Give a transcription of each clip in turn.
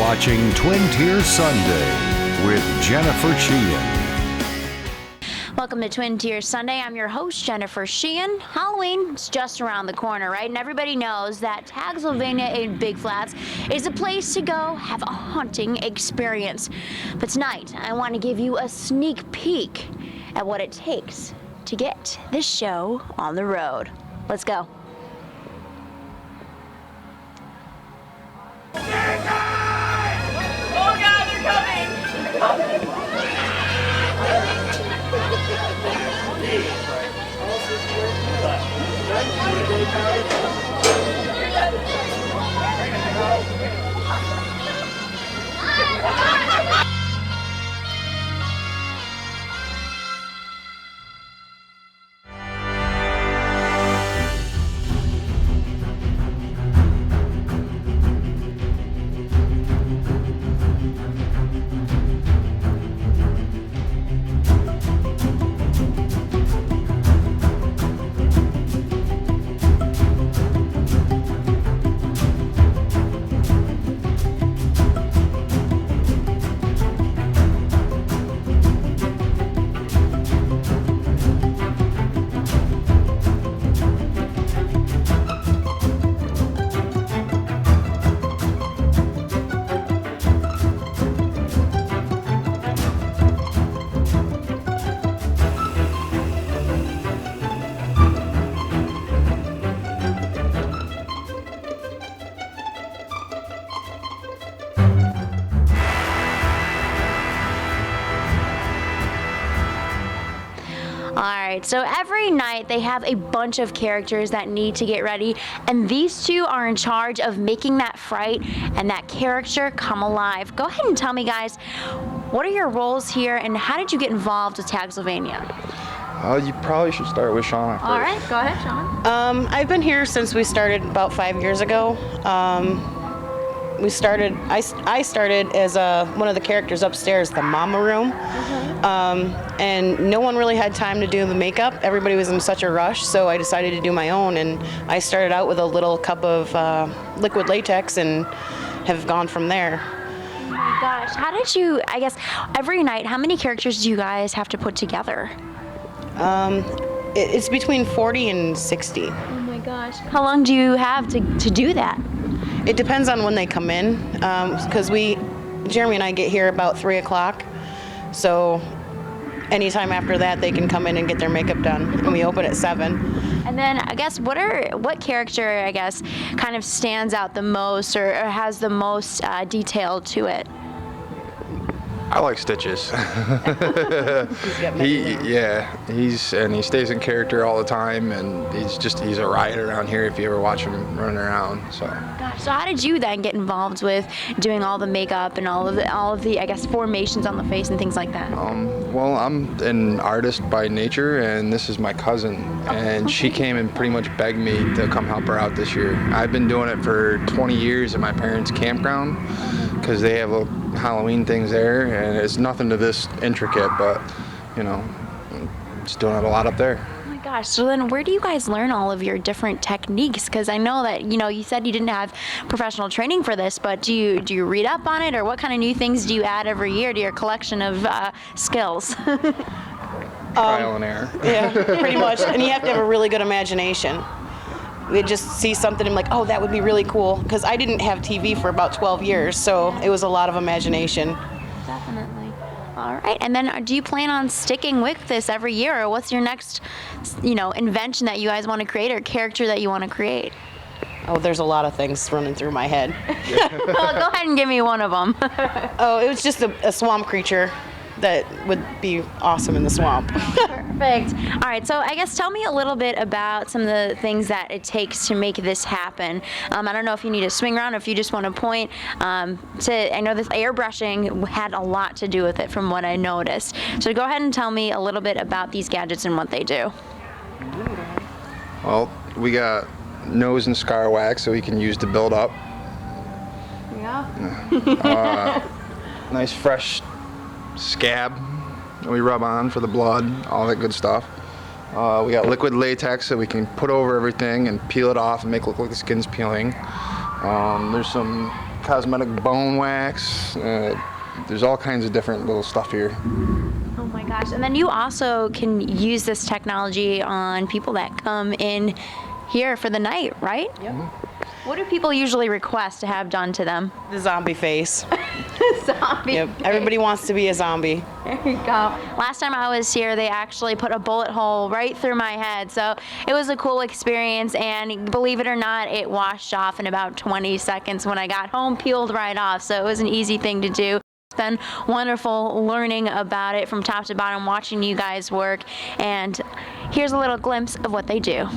watching Twin Tier Sunday with Jennifer Sheahen. Welcome to Twin Tier Sunday. I'm your host, Jennifer Sheahen. Halloween is just around the corner, right? And everybody knows that Tagsylvania in Big Flats is a place to go have a haunting experience. But tonight, I want to give you a sneak peek at what it takes to get this show on the road. Let's go. Oh God, they're coming! Alright, so every night they have a bunch of characters that need to get ready, and these two are in charge of making that fright and that character come alive. Go ahead and tell me, guys, what are your roles here and how did you get involved with Tagsylvania? You probably should start with Sheahen first. Alright, go ahead, Sheahen. I've been here since we started about 5 years ago. I started as one of the characters upstairs, the mama room. And no one really had time to do the makeup. Everybody was in such a rush, so I decided to do my own. And I started out with a little cup of liquid latex and have gone from there. Oh my gosh, how did you, I guess, every night, how many characters do you guys have to put together? It's between 40 and 60. Oh my gosh. How long do you have to do that? It depends on when they come in, because Jeremy and I get here about 3 o'clock. So anytime after that, they can come in and get their makeup done, and we open at 7. And then I guess what character, I guess, kind of stands out the most or has the most detail to it? I like Stitches. He stays in character all the time, and he's a riot around here if you ever watch him running around. So. Gosh, so how did you then get involved with doing all the makeup and all of the I guess formations on the face and things like that? Well, I'm an artist by nature, and this is my cousin, and she came and pretty much begged me to come help her out this year. I've been doing it for 20 years at my parents' campground because they have Halloween things there, and it's nothing to this intricate, but just doing it a lot up there. Oh my gosh, so then where do you guys learn all of your different techniques? Because I know that you said you didn't have professional training for this, but do you read up on it, or what kind of new things do you add every year to your collection of skills? Trial and error. Yeah, pretty much, and you have to have a really good imagination. We just see something and like, oh, that would be really cool, because I didn't have TV for about 12 years, so it was a lot of imagination. Definitely. All right, and then do you plan on sticking with this every year, or what's your next, invention that you guys want to create or character that you want to create? Oh, there's a lot of things running through my head. Well, go ahead and give me one of them. Oh, it was just a swamp creature that would be awesome in the swamp. Perfect. All right, so I guess tell me a little bit about some of the things that it takes to make this happen. I don't know if you need a swing around or if you just want to point I know this airbrushing had a lot to do with it from what I noticed. So go ahead and tell me a little bit about these gadgets and what they do. Well, we got nose and scar wax that we can use to build up. Yeah. Nice fresh scab that we rub on for the blood, all that good stuff. We got liquid latex that we can put over everything and peel it off and make it look like the skin's peeling. There's some cosmetic bone wax. There's all kinds of different little stuff here. Oh my gosh. And then you also can use this technology on people that come in here for the night, right? Yep. What do people usually request to have done to them? The zombie face. Zombie. Yep. Everybody wants to be a zombie. There you go. Last time I was here, they actually put a bullet hole right through my head. So it was a cool experience, and believe it or not, it washed off in about 20 seconds when I got home, peeled right off. So it was an easy thing to do. It's been wonderful learning about it from top to bottom, watching you guys work. And here's a little glimpse of what they do.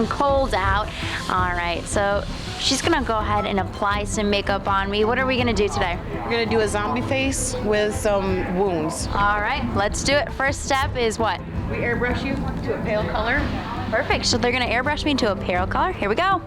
Cold out. All right, so she's gonna go ahead and apply some makeup on me. What are we gonna do today? We're gonna do a zombie face with some wounds. All right, let's do it. First step is what? We airbrush you to a pale color. Perfect. So they're gonna airbrush me to a pale color. Here we go.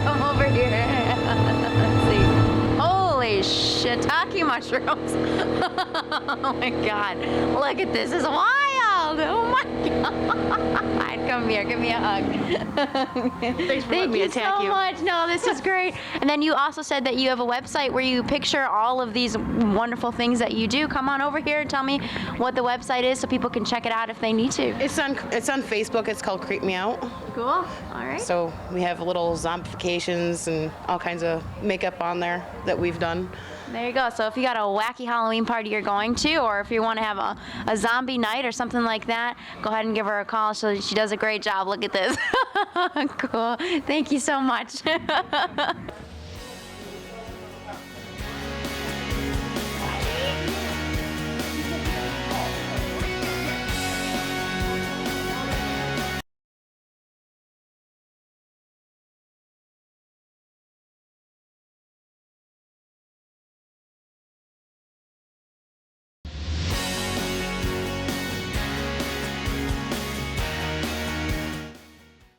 Come over here. Let's see. Holy shiitake mushrooms. Oh my God. Look at this. It's wild. world. Oh my God. Come here, give me a hug. Thanks for Thank letting me you attack so you. much. No, this is great. And then you also said that you have a website where you picture all of these wonderful things that you do. Come on over here and tell me what the website is so people can check it out if they need to. It's on Facebook. It's called Creep Me Out. Cool. All right. So we have little zombifications and all kinds of makeup on there that we've done. There you go. So if you got a wacky Halloween party you're going to, or if you want to have a zombie night or something like that, go ahead and give her a call. She does a great job. Look at this. Cool. Thank you so much.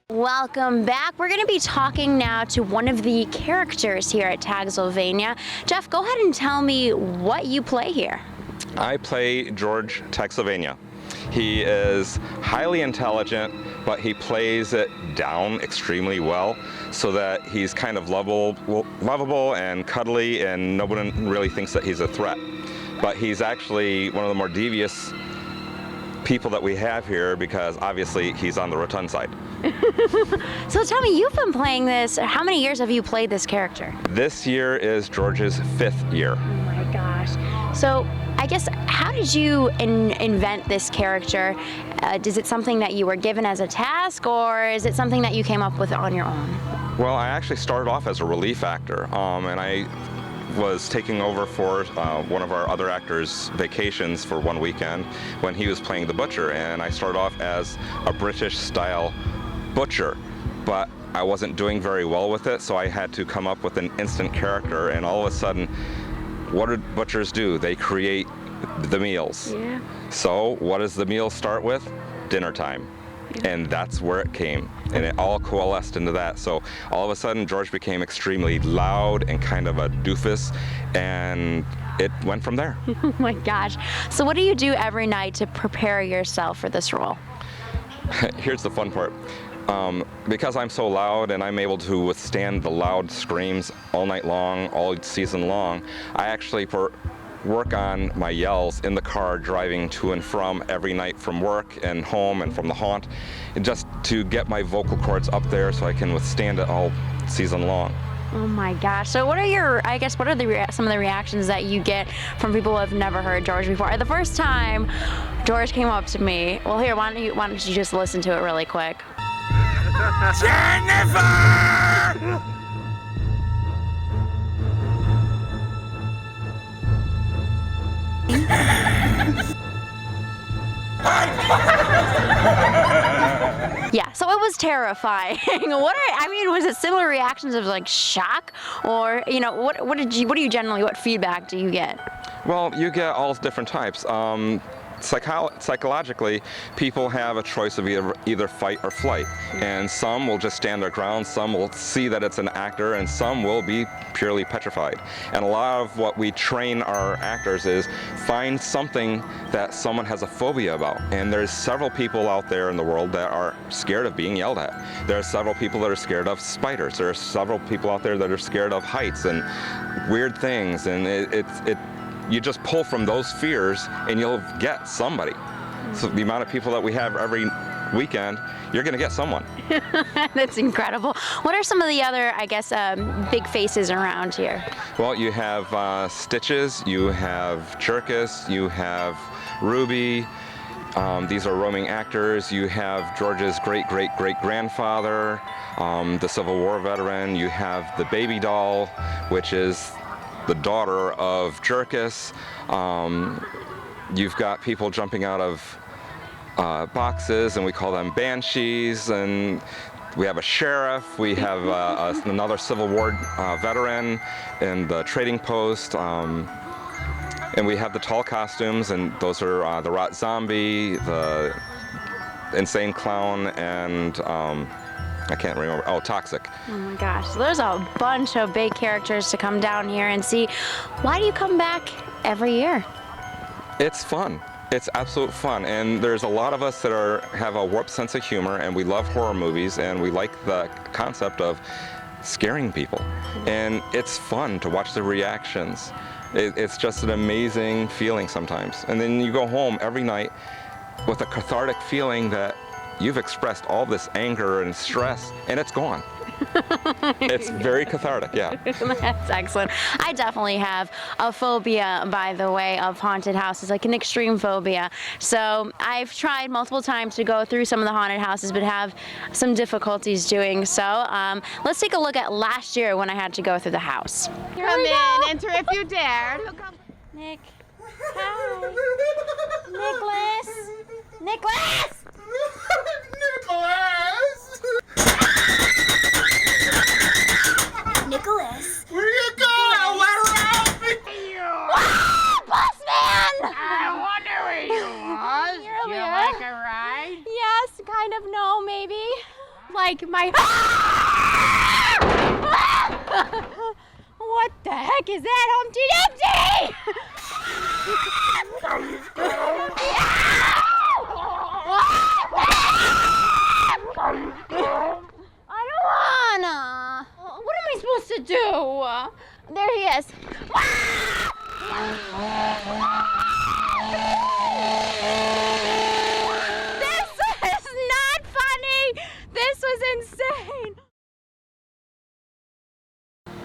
Welcome back. We're going to be talking now to one of the characters here at Tagsylvania. Jeff, go ahead and tell me what you play here. I play George Tac Sylvania. He is highly intelligent, but he plays it down extremely well so that he's kind of lovable and cuddly, and no one really thinks that he's a threat. But he's actually one of the more devious people that we have here because obviously he's on the rotund side. So tell me, you've been playing this. How many years have you played this character? This year is George's 5th year. Oh my gosh. So I guess, how did you invent this character? Is it something that you were given as a task, or is it something that you came up with on your own? Well, I actually started off as a relief actor, and I was taking over for one of our other actors' vacations for one weekend when he was playing the butcher, and I started off as a British-style butcher, but I wasn't doing very well with it, so I had to come up with an instant character, and all of a sudden, what do butchers do? They create the meals. Yeah. So what does the meal start with? Dinner time. And that's where it came, and it all coalesced into that. So all of a sudden, George became extremely loud and kind of a doofus, and it went from there. Oh my gosh. So what do you do every night to prepare yourself for this role? Here's the fun part. Because I'm so loud and I'm able to withstand the loud screams all night long, all season long, I actually work on my yells in the car driving to and from every night from work and home and from the haunt, and just to get my vocal cords up there so I can withstand it all season long. Oh my gosh. So what are some of the reactions that you get from people who have never heard George before? The first time George came up to me, well here, why don't you just listen to it really quick? Jennifer! Yeah, so it was terrifying. Was it similar reactions of like shock, or what feedback do you get? Well, you get all different types. Psychologically, people have a choice of either fight or flight, and some will just stand their ground, some will see that it's an actor, and some will be purely petrified. And a lot of what we train our actors is find something that someone has a phobia about. And there's several people out there in the world that are scared of being yelled at. There are several people that are scared of spiders. There are several people out there that are scared of heights and weird things, and you just pull from those fears and you'll get somebody. So the amount of people that we have every weekend, you're gonna get someone. That's incredible. What are some of the other, big faces around here? Well, you have Stitches, you have Cherkis, you have Ruby. These are roaming actors. You have George's great-great-great-grandfather, the Civil War veteran. You have the baby doll, which is the daughter of Cherkis. You've got people jumping out of boxes, and we call them banshees, and we have a sheriff, we have another Civil War veteran in the trading post, and we have the tall costumes, and those are the rot zombie, the insane clown, and I can't remember. Oh, Toxic. Oh my gosh. So there's a bunch of big characters to come down here and see. Why do you come back every year? It's fun. It's absolute fun, and there's a lot of us that have a warped sense of humor, and we love horror movies, and we like the concept of scaring people. And it's fun to watch the reactions. It's just an amazing feeling sometimes. And then you go home every night with a cathartic feeling that you've expressed all this anger and stress, and it's gone. It's very cathartic, yeah. That's excellent. I definitely have a phobia, by the way, of haunted houses, like an extreme phobia. So I've tried multiple times to go through some of the haunted houses, but have some difficulties doing so. Let's take a look at last year when I had to go through the house. Here Come we in, go. enter if you dare. Nick. Hi. Nicholas. Nicholas! Nicholas. Where you going? Busman! I wonder where you was. Here Do we you are. like a ride? Yes, kind of, no, maybe. Like my... What the heck is that, Humpty Dumpty? I don't wanna. What am I supposed to do? There he is. This is not funny. This was insane.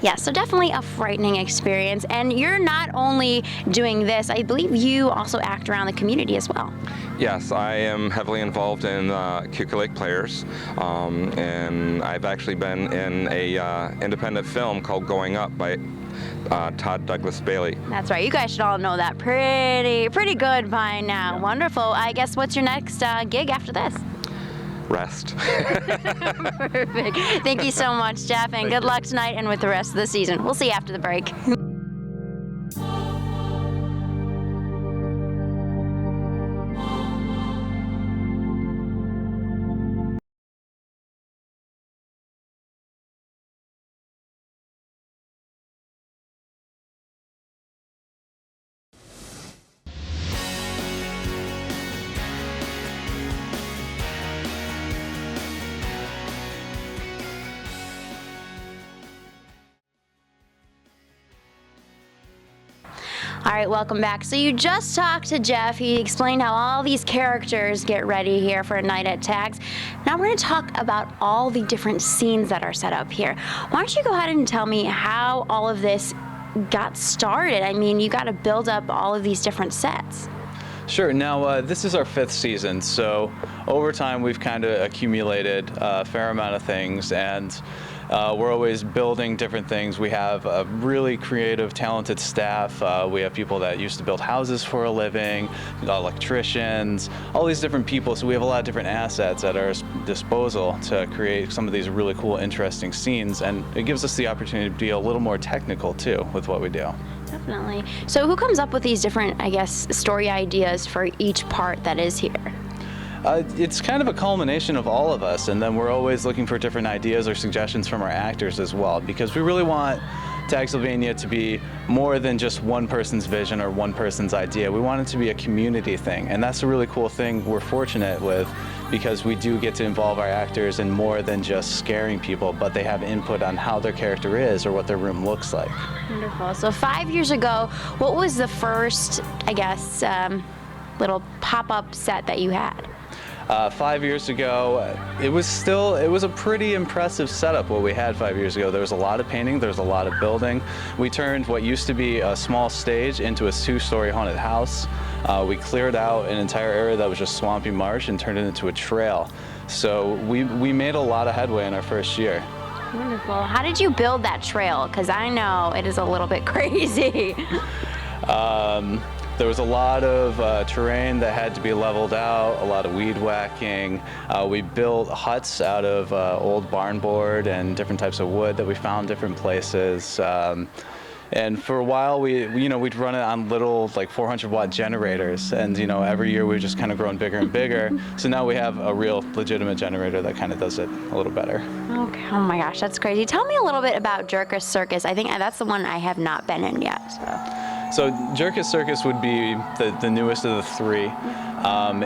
Yeah, so definitely a frightening experience. And you're not only doing this, I believe you also act around the community as well. Yes, I am heavily involved in Cuckoo Lake Players, and I've actually been in a independent film called Going Up by Todd Douglas Bailey. That's right. You guys should all know that pretty good by now. Yeah. Wonderful. I guess what's your next gig after this? Rest. Perfect. Thank you so much, Jeff, and good luck tonight and with the rest of the season. We'll see you after the break. All right, welcome back. So you just talked to Jeff. He explained how all these characters get ready here for a night at Tags. Now we're going to talk about all the different scenes that are set up here. Why don't you go ahead and tell me how all of this got started? I mean, you got to build up all of these different sets. Sure. Now, this is our 5th season, so over time we've kind of accumulated a fair amount of things, and we're always building different things. We have a really creative, talented staff. We have people that used to build houses for a living, electricians, all these different people, so we have a lot of different assets at our disposal to create some of these really cool, interesting scenes, and it gives us the opportunity to be a little more technical, too, with what we do. Definitely. So who comes up with these different, I guess, story ideas for each part that is here? It's kind of a culmination of all of us, and then we're always looking for different ideas or suggestions from our actors as well, because we really want Tagsylvania to be more than just one person's vision or one person's idea. We want it to be a community thing, and that's a really cool thing we're fortunate with, because we do get to involve our actors in more than just scaring people, but they have input on how their character is or what their room looks like. Wonderful. So 5 years ago, what was the first, I guess, little pop-up set that you had? 5 years ago, it was a pretty impressive setup what we had 5 years ago. There was a lot of painting, there was a lot of building. We turned what used to be a small stage into a 2-story haunted house. We cleared out an entire area that was just swampy marsh and turned it into a trail. So we made a lot of headway in our first year. Wonderful. How did you build that trail? Because I know it is a little bit crazy. There was a lot of terrain that had to be leveled out, a lot of weed whacking. We built huts out of old barn board and different types of wood that we found different places. And for a while, we'd run it on little, like 400-watt generators, and every year we've just kind of grown bigger and bigger. So now we have a real legitimate generator that kind of does it a little better. Okay. Oh my gosh, that's crazy. Tell me a little bit about Jerkus Circus. I think that's the one I have not been in yet. So. So Jerkus Circus would be the newest of the three.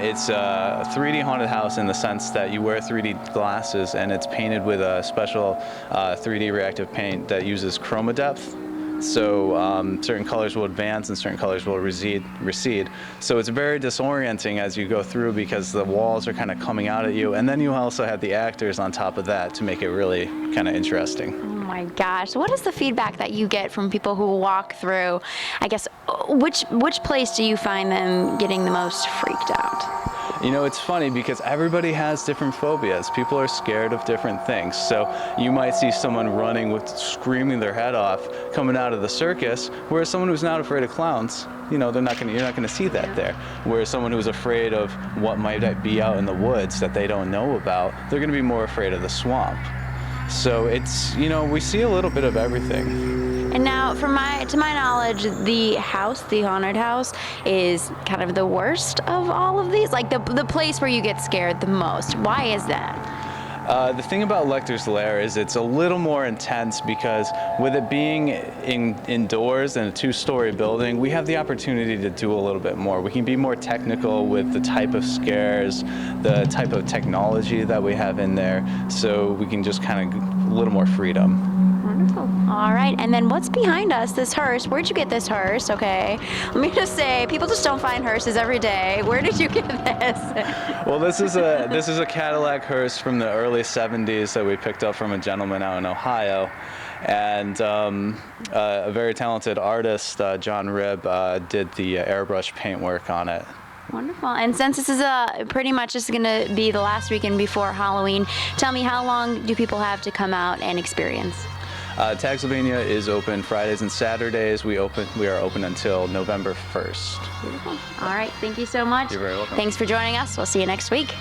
It's a 3D haunted house in the sense that you wear 3D glasses and it's painted with a special 3D reactive paint that uses chroma depth. So certain colors will advance and certain colors will recede. So it's very disorienting as you go through because the walls are kind of coming out at you. And then you also have the actors on top of that to make it really kind of interesting. Oh my gosh. What is the feedback that you get from people who walk through? I guess, which place do you find them getting the most freaked out? You know, it's funny because everybody has different phobias. People are scared of different things. So you might see someone running with screaming their head off coming out of the circus, whereas someone who's not afraid of clowns, you know, you're not going to see that there. Whereas someone who's afraid of what might be out in the woods that they don't know about, they're going to be more afraid of the swamp. So it's, you know, we see a little bit of everything. And now, to my knowledge, the haunted house, is kind of the worst of all of these. Like the place where you get scared the most. Why is that? The thing about Lecter's Lair is it's a little more intense because with it being indoors in a 2-story building, we have the opportunity to do a little bit more. We can be more technical with the type of scares, the type of technology that we have in there, so we can just kind of a little more freedom. Wonderful. All right, and then what's behind us, this hearse? Where'd you get this hearse? Okay, let me just say, people just don't find hearses every day. Where did you get this? Well, this is a Cadillac hearse from the early 70s that we picked up from a gentleman out in Ohio. And a very talented artist, John Ribb, did the airbrush paintwork on it. Wonderful. And since this is pretty much just going to be the last weekend before Halloween, tell me, how long do people have to come out and experience? Tagsylvania is open Fridays and Saturdays. We are open until November 1st. Beautiful. All right. Thank you so much. You're very welcome. Thanks for joining us. We'll see you next week.